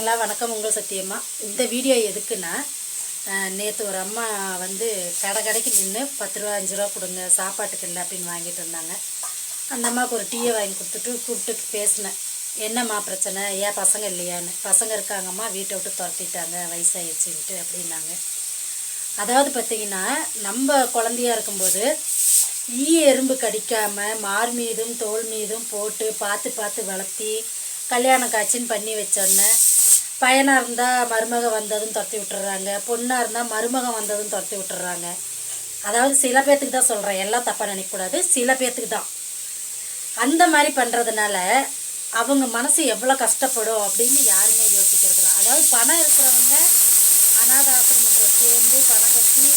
இருக்கீங்களா? வணக்கம், உங்கள் சத்தியம்மா. இந்த வீடியோ எதுக்குன்னா, நேற்று ஒரு அம்மா வந்து கடைக்கு நின்று 10 ரூபா 5 ரூபா கொடுங்க சாப்பாட்டுக்கு இல்லை அப்படின்னு வாங்கிட்டு இருந்தாங்க. அந்த அம்மாவுக்கு ஒரு டீயை வாங்கி கொடுத்துட்டு கூப்பிட்டு பேசினேன். என்னம்மா பிரச்சனை, ஏன் பசங்க இல்லையான்னு. பசங்க இருக்காங்கம்மா, வீட்டை விட்டு துரத்திட்டாங்க வயசாகிடுச்சின்ட்டு அப்படின்னாங்க. அதாவது பார்த்திங்கன்னா, நம்ம குழந்தையா இருக்கும்போது எறும்பு கடிக்காமல் மார் மீதும் தோல் மீதும் போட்டு பார்த்து பார்த்து வளர்த்தி கல்யாணம் காட்சின்னு பண்ணி வச்சோன்னே, பையனாக இருந்தால் மருமக வந்ததும் துரத்தி விட்டுறாங்க, பொண்ணாக இருந்தால் மருமகம் வந்ததும் துரத்தி விட்டுறாங்க. அதாவது சில பேர்த்துக்கு தான் சொல்கிறேன், எல்லாம் தப்பாக நினைக்கக்கூடாது, சில பேர்த்துக்கு தான். அந்த மாதிரி பண்ணுறதுனால அவங்க மனசு எவ்வளோ கஷ்டப்படும் அப்படின்னு யாருமே யோசிக்கிறதில்ல. அதாவது பணம் இருக்கிறவங்க அநாத ஆசிரமத்தில் சேர்ந்து பணம் கட்டி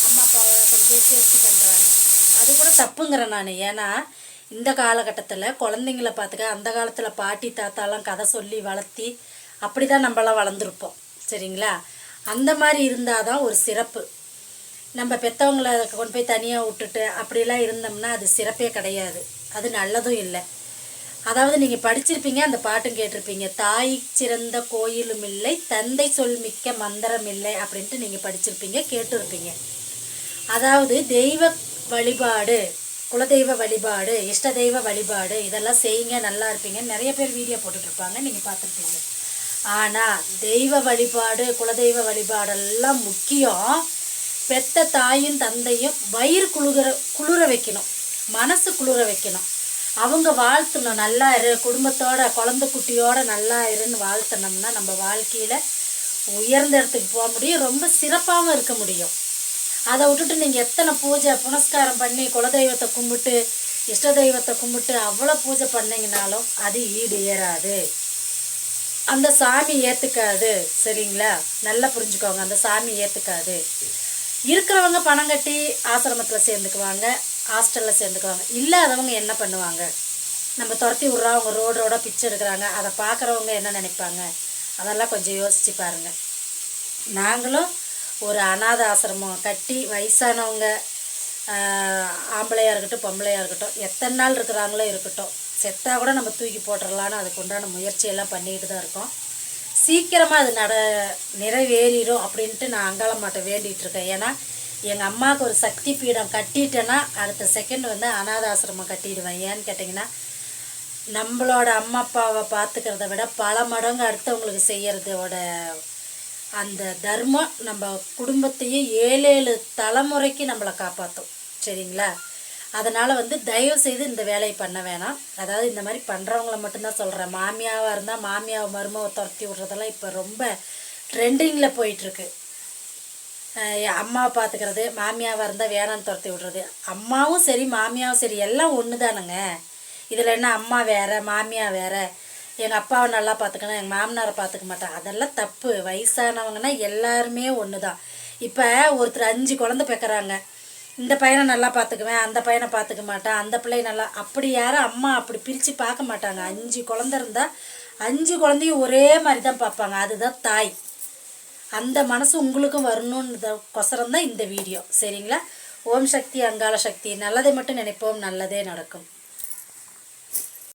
அம்மா அப்பாவை கொண்டு போய் சேர்த்து பண்ணுறாங்க. அது கூட தப்புங்கிறேன் நான். ஏன்னா இந்த காலகட்டத்தில் குழந்தைங்கள பார்த்துக்க, அந்த காலத்தில் பாட்டி தாத்தாலாம் கதை சொல்லி வளர்த்தி அப்படி தான் நம்மளாம் வளர்ந்துருப்போம். சரிங்களா? அந்த மாதிரி இருந்தால் தான் ஒரு சிறப்பு. நம்ம பெற்றவங்களை கொண்டு போய் தனியாக விட்டுட்டு அப்படிலாம் இருந்தோம்னா அது சிறப்பே கிடையாது, அது நல்லதும் இல்லை. அதாவது நீங்கள் படிச்சிருப்பீங்க, அந்த பாட்டும் கேட்டிருப்பீங்க, தாய் சிறந்த கோயிலும் இல்லை, தந்தை சொல் மிக்க மந்திரம் இல்லை அப்படின்ட்டு நீங்கள் படிச்சிருப்பீங்க, கேட்டிருப்பீங்க. அதாவது தெய்வ வழிபாடு, குலதெய்வ வழிபாடு, இஷ்ட தெய்வ வழிபாடு இதெல்லாம் செய்யுங்க, நல்லா இருப்பீங்க. நிறைய பேர் வீடியோ போட்டுட்ருப்பாங்க, நீங்கள் பார்த்துருப்பீங்க. ஆனால் தெய்வ வழிபாடு குலதெய்வ வழிபாடெல்லாம் முக்கியம். பெத்த தாயும் தந்தையும் வயிறு குளிர வைக்கணும், மனசு குளிர வைக்கணும். அவங்க வாழ்த்தணும், நல்லா இரு, குடும்பத்தோட குழந்தை குட்டியோட நல்லா இருன்னு வாழ்த்தினோம்னா நம்ம வாழ்க்கையில் உயர்ந்த இடத்துக்கு போக முடியும், ரொம்ப சிறப்பாகவும் இருக்க முடியும். அதை விட்டுட்டு நீங்கள் எத்தனை பூஜை புனஸ்காரம் பண்ணி குலதெய்வத்தை கும்பிட்டு இஷ்ட தெய்வத்தை கும்பிட்டு அவ்வளோ பூஜை பண்ணிங்கனாலும் அது ஈடு ஏறாது, அந்த சாமி ஏற்றுக்காது. சரிங்களா? நல்லா புரிஞ்சுக்கோங்க, அந்த சாமி ஏற்றுக்காது. இருக்கிறவங்க பணம் கட்டி ஆசிரமத்தில் சேர்ந்துக்குவாங்க, ஹாஸ்டலில் சேர்ந்துக்குவாங்க. இல்லாதவங்க என்ன பண்ணுவாங்க? நம்ம துரத்தி விட்றவங்க ரோடோட பிச்சை எடுக்கிறாங்க, அதை பார்க்குறவங்க என்ன நினைப்பாங்க? அதெல்லாம் கொஞ்சம் யோசித்து பாருங்கள். நாங்களும் ஒரு அநாத ஆசிரமம் கட்டி வயசானவங்க ஆம்பளையாக இருக்கட்டும் பொம்பளையாக இருக்கட்டும் எத்தனை நாள் இருக்கிறாங்களோ இருக்கட்டும், செத்தாக கூட நம்ம தூக்கி போட்டுடலான்னு அதுக்கு உண்டான முயற்சியெல்லாம் பண்ணிக்கிட்டு தான் இருக்கோம். சீக்கிரமாக அது நிறைவேறிடும் அப்படின்ட்டு நான் அங்காளம்மாட்ட வேண்டிகிட்டு இருக்கேன். ஏன்னா எங்கள் அம்மாவுக்கு ஒரு சக்தி பீடம் கட்டிட்டேன்னா அடுத்த செகண்ட் வந்து அநாத ஆசிரமம் கட்டிடுவேன். ஏன்னு கேட்டிங்கன்னா, நம்மளோட அம்மா அப்பாவை பார்த்துக்கிறத விட பல மடங்கு அடுத்தவங்களுக்கு செய்கிறதோட அந்த தர்மம் நம்ம குடும்பத்தையே 7 தலைமுறைக்கு நம்மளை காப்பாற்றும். சரிங்களா? அதனால் வந்து தயவு செய்து இந்த வேலையை பண்ண வேணாம். அதாவது இந்த மாதிரி பண்ணுறவங்கள மட்டும்தான் சொல்கிறேன். மாமியாவாக இருந்தால் மாமியாவை மருமவை துரத்தி விட்றதெல்லாம் இப்போ ரொம்ப ட்ரெண்டிங்கில் போயிட்டுருக்கு. அம்மாவை பார்த்துக்கிறது, மாமியாவாக இருந்தால் வேணான்னு துரத்தி விட்றது. அம்மாவும் சரி மாமியாவும் சரி எல்லாம் ஒன்று தானுங்க. இதில் என்ன அம்மா வேறு மாமியா வேறு? எங்கள் அப்பாவை நல்லா பார்த்துக்கணும், எங்கள் மாமனாரை பார்த்துக்க மாட்டேன், அதெல்லாம் தப்பு. வயசானவங்கன்னா எல்லாருமே ஒன்று தான். இப்போ ஒருத்தர் 5 குழந்தை பெக்கிறாங்க, இந்த பையனை நல்லா பார்த்துக்குவேன், அந்த பையனை பார்த்துக்க மாட்டேன், அந்த பிள்ளை நல்லா, அப்படி யாரும் அம்மா அப்படி பிரித்து பார்க்க மாட்டாங்க. 5 குழந்தை இருந்தால் 5 குழந்தையும் ஒரே மாதிரி தான் பார்ப்பாங்க. அதுதான் தாய். அந்த மனசு உங்களுக்கும் வரணுன்றதுக்கொசரம் தான் இந்த வீடியோ. சரிங்களா? ஓம் சக்தி அங்காள சக்தி. நல்லதை மட்டும் நினைப்போம், நல்லதே நடக்கும்.